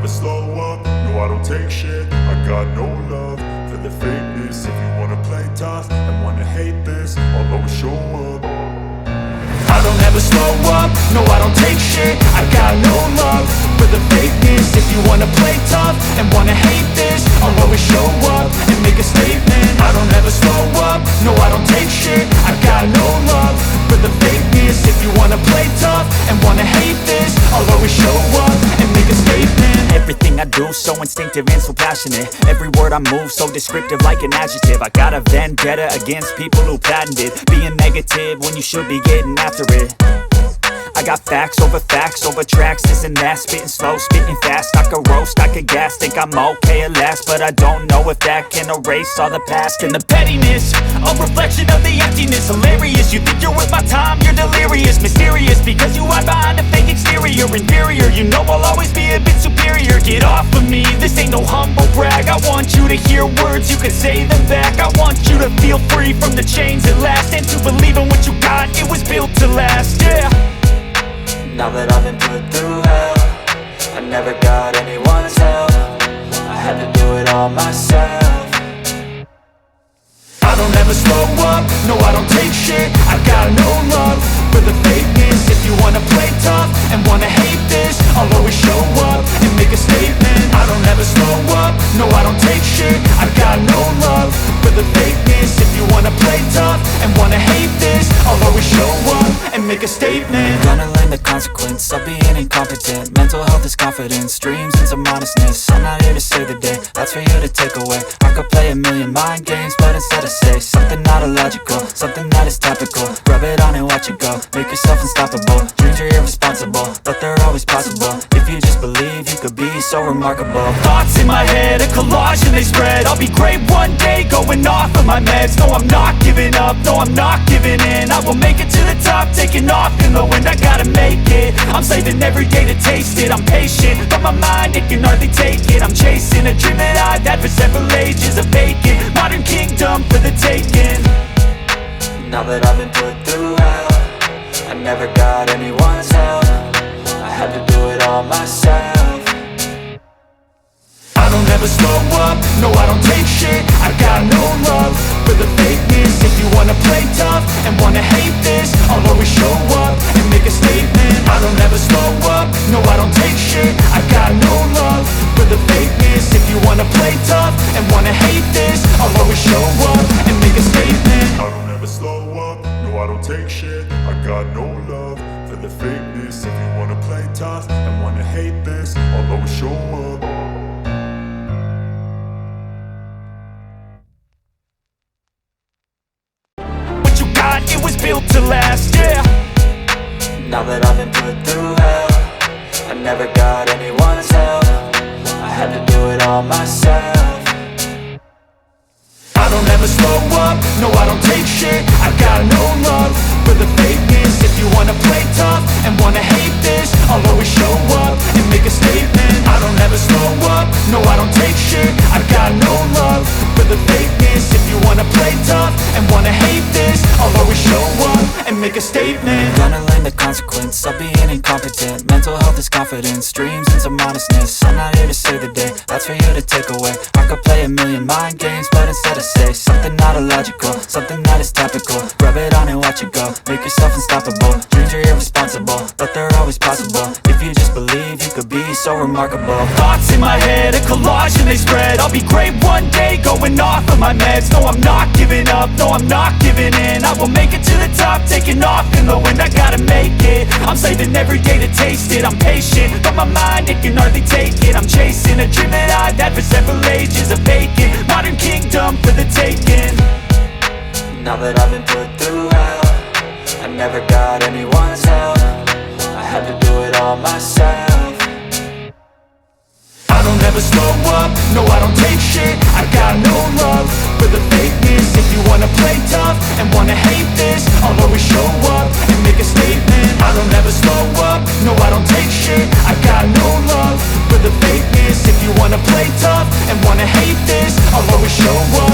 slow up, no I don't take shit. I got no love for the fakeness. If you wanna play tough and wanna hate this, I'll always show up. I don't ever slow up, no I don't take shit. I got no love for the fakeness. If you wanna play tough and wanna hate this, I'll always show up and make a statement. I don't ever slow up, no I don't take shit. I got no love for the fakeness. If you wanna play tough and wanna hate this, I'll always show up and make a statement. Everything I do so instinctive and so passionate. Every word I move so descriptive like an adjective. I got a vendetta against people who patented being negative when you should be getting after it. I got facts over tracks, this and that. Spitting slow, spitting fast, I could roast, I could gas. Think I'm okay at last, but I don't know if that can erase all the past. And the pettiness, a reflection of the emptiness. Hilarious, you think you're worth my time, you're delirious. Mysterious, because you hide behind a fake exterior. Inferior, you know I'll always be a bit superior. Get off of me, this ain't no humble brag. I want you to hear words, you can say them back. I want you to feel free from the chains at last, and to believe in what you got, it was built to last, yeah. Now that I've been put through hell, I never got anyone's help. I had to do it all myself. I don't ever slow up, no I don't take shit. I got no love for the fakeness. If you wanna play tough and wanna hate this, I'll always show up and make a statement. I don't ever slow up, no I don't take shit. I got no love for the fakeness. If you wanna play tough and wanna hate this, I'll always show up and make a statement. Gonna learn the consequence of being incompetent. Mental health is confidence, dreams and some honestness. I'm not here to save the day, that's for you to take away. I could play a million mind games, but instead I say something not illogical, something that is topical. Rub it on and watch it go, make yourself unstoppable. Dreams are irresponsible, but they're always possible. If you just believe, you could be so remarkable. Thoughts in my head, a collage and they spread. I'll be great one day, going off of my meds. No, I'm not giving up, no, I'm not giving in. I will make it to the top, taking off in the wind. I gotta make it, I'm saving every day to taste it. I'm patient, but my mind, it can hardly take it. I'm chasing a dream that I've had for several ages. A vacant, modern kingdom for the taking. Now that I've been put through hell, I never got anyone's help. I had to do it all myself. I don't ever slow up, no I don't take shit. I got no love for the fakeness. If you wanna play tough and wanna hate this, I'll always show up and make a statement. I don't ever slow up, no I don't take shit. I got no love for the fakeness. If you wanna play tough and wanna hate this, I'll always show up and make a statement. I don't ever slow up, no I don't take shit. I got no love for the fakeness. If you wanna play tough and wanna hate this, I'll always show up. It was built to last, yeah. Now that I've been put through hell, I never got anyone's help. I had to do it all myself. I don't ever slow up, no I don't take shit. I got no love for the fakeness. If you wanna play tough and wanna hate this, I'll always show up and make a statement. I don't ever slow up, no I don't take shit. I got no love for the fakeness. If you wanna play tough and wanna hate this, I'll always show up and make a statement. Gonna learn the consequence of being incompetent. Mental health is confidence, dreams and some honestness. I'm not here to save the day, that's for you to take away. I could play a million mind games, but instead I say something not illogical, something that is topical. Rub it on and watch it go, make yourself unstoppable. Dreams are irresponsible, but they're always possible. If you just believe, you could be so remarkable. Thoughts in my head, a collage and they spread. I'll be great one day, going off of my meds. No, I'm not giving up, no, I'm not giving in. I will make it to the top, taking off in the wind. I gotta make it, I'm saving every day to taste it. I'm patient, but my mind, it can hardly take it. I'm chasing a dream that I've had for several ages. A vacant, modern kingdom for the taking. Now that I've been put through hell, I never got anyone's help. I had to do it all myself. I don't ever slow up, no I don't take shit. I got no love for the fakeness. If you wanna play tough and wanna hate this, I'll always show up and make a statement. I don't ever slow up, no I don't take shit. I got no love for the fakeness. If you wanna play tough and wanna hate this, I'll always show up